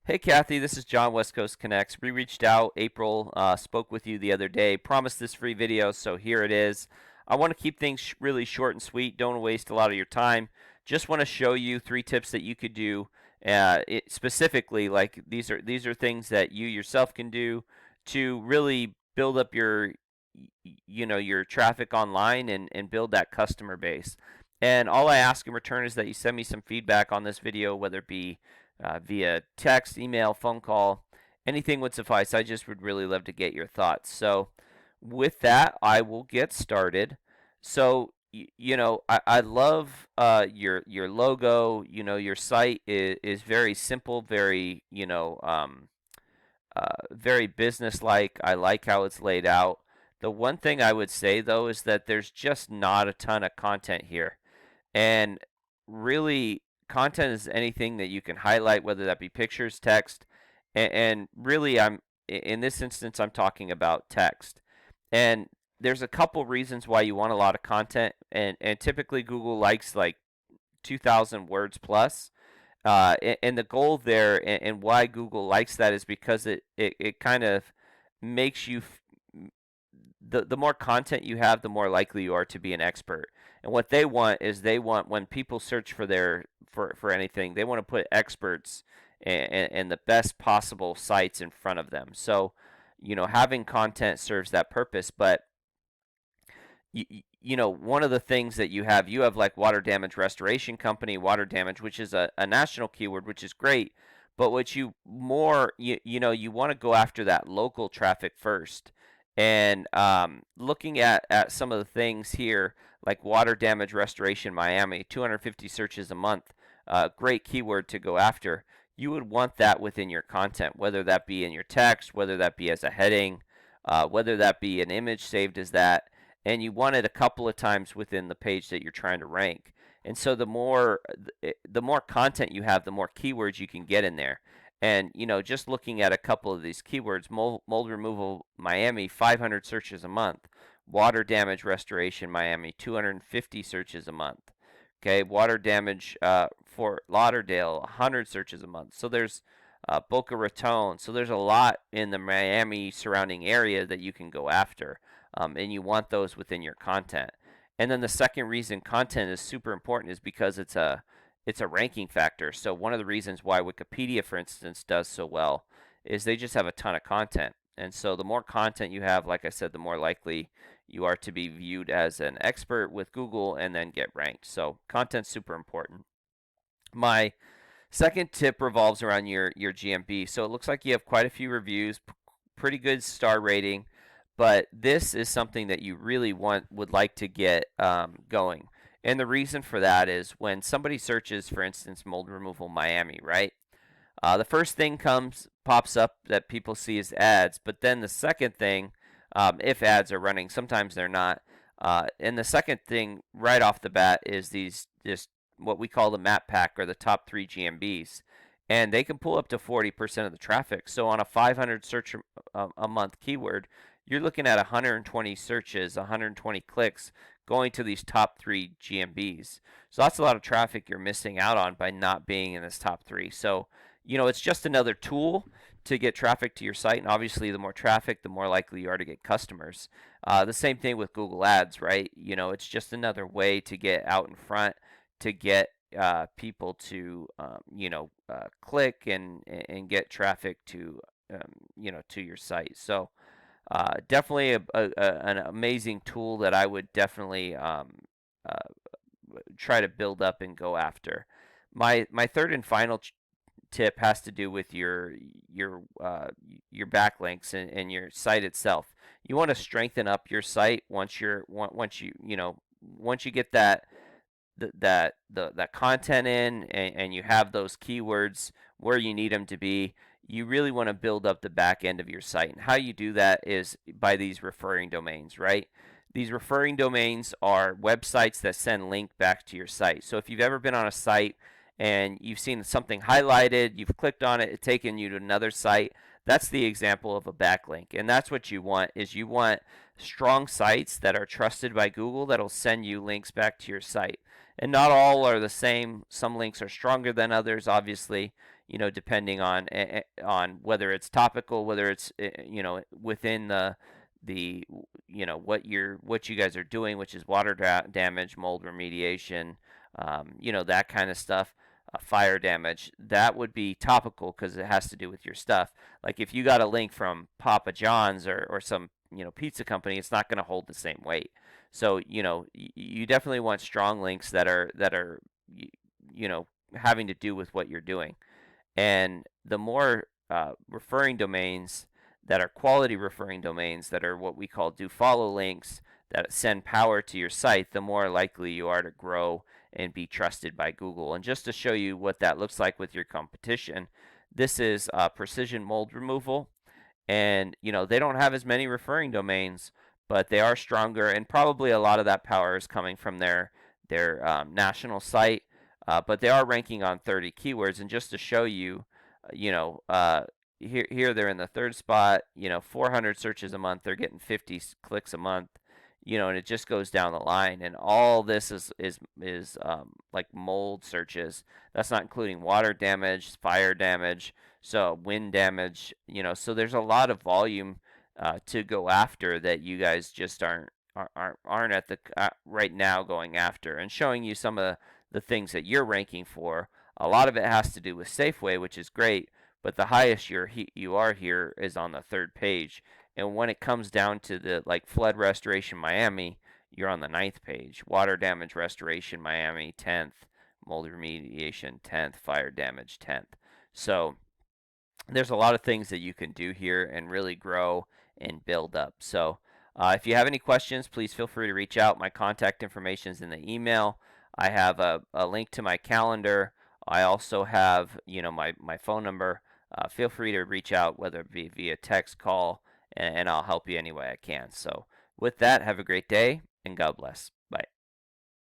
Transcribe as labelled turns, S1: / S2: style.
S1: Hey Cathy, this is John, West Coast Connects. We reached out, April, spoke with you the other day, promised this free video, so here it is. I want to keep things really short and sweet, don't waste a lot of your time. Just want to show you 3 tips that you could do, specifically, like these are things that you yourself can do to really build up your traffic online and build that customer base. And all I ask in return is that you send me some feedback on this video, whether it be via text, email, phone call, anything would suffice. I just would really love to get your thoughts. So, with that, I will get started. So, I love your logo. Your site is very simple, very very business-like. I like how it's laid out. The one thing I would say though is that there's just not a ton of content here. And really, content is anything that you can highlight, whether that be pictures, text, and really, in this instance, I'm talking about text. And there's a couple reasons why you want a lot of content, and typically Google likes like 2,000 words plus. And the goal there, and why Google likes that, is because it kind of makes you the more content you have, the more likely you are to be an expert. And what they want is they want when people search for anything, they want to put experts and the best possible sites in front of them. So, having content serves that purpose. But one of the things that you have like water damage restoration company, water damage, which is a national keyword, which is great. But what you more, you want to go after that local traffic first. And looking at some of the things here, like water damage restoration Miami, 250 searches a month, great keyword to go after. You would want that within your content, whether that be in your text, whether that be as a heading, whether that be an image saved as that, and you want it a couple of times within the page that you're trying to rank. And so the more content you have, the more keywords you can get in there. And just looking at a couple of these keywords, mold removal Miami, 500 searches a month. Water damage restoration Miami, 250 searches a month. Okay, water damage Fort Lauderdale, 100 searches a month. So there's Boca Raton. So there's a lot in the Miami surrounding area that you can go after, and you want those within your content. And then the second reason content is super important is because it's a ranking factor. So one of the reasons why Wikipedia, for instance, does so well is they just have a ton of content. And so the more content you have, like I said, the more likely you are to be viewed as an expert with Google and then get ranked. So content's super important. My second tip revolves around your GMB. So it looks like you have quite a few reviews, pretty good star rating, but this is something that you really would like to get going. And the reason for that is when somebody searches, for instance, mold removal Miami, right? The first thing pops up that people see is ads, but then the second thing, if ads are running, sometimes they're not. And the second thing right off the bat is these just what we call the map pack, or the top 3 GMBs, and they can pull up to 40% of the traffic. So on a 500 search a month keyword, you're looking at 120 searches, 120 clicks going to these top 3 GMBs. So that's a lot of traffic you're missing out on by not being in this top 3. So, it's just another tool to get traffic to your site, and obviously the more traffic, the more likely you are to get customers. The same thing with Google Ads, right? It's just another way to get out in front, to get people to click and get traffic to to your site. So definitely an amazing tool that I would definitely uh, try to build up and go after. My third and final tip has to do with your backlinks and your site itself. You want to strengthen up your site once you get that content in, and you have those keywords where you need them to be. You really want to build up the back end of your site. And how you do that is by these referring domains, right? These referring domains are websites that send link back to your site. So if you've ever been on a site and you've seen something highlighted, you've clicked on it, it's taken you to another site, that's the example of a backlink. And that's what you want, is you want strong sites that are trusted by Google that'll send you links back to your site. And not all are the same. Some links are stronger than others, obviously. depending on whether it's topical, whether it's within the what you guys are doing, which is water damage, mold remediation, that kind of stuff. Fire damage, that would be topical because it has to do with your stuff. Like if you got a link from Papa John's or some pizza company, it's not going to hold the same weight. So you definitely want strong links that are having to do with what you're doing. And the more referring domains that are quality referring domains that are what we call do follow links that send power to your site, the more likely you are to grow and be trusted by Google. And just to show you what that looks like with your competition, this is precision mold removal. And they don't have as many referring domains, but they are stronger, and probably a lot of that power is coming from their national site. But they are ranking on 30 keywords, and just to show you, you know, here they're in the third spot. 400 searches a month. They're getting 50 clicks a month. And it just goes down the line. And all this is like mold searches. That's not including water damage, fire damage, so wind damage. So there's a lot of volume to go after that you guys just aren't at the right now going after, and showing you some of the things that you're ranking for. A lot of it has to do with Safeway, which is great, but the highest you are here is on the third page. And when it comes down to the like flood restoration Miami, you're on the ninth page. Water damage restoration Miami 10th, mold remediation 10th, fire damage 10th. So there's a lot of things that you can do here and really grow and build up. So if you have any questions, please feel free to reach out. My contact information is in the email. I have a link to my calendar. I also have, my phone number. Feel free to reach out, whether it be via text, call, and I'll help you any way I can. So with that, have a great day, and God bless.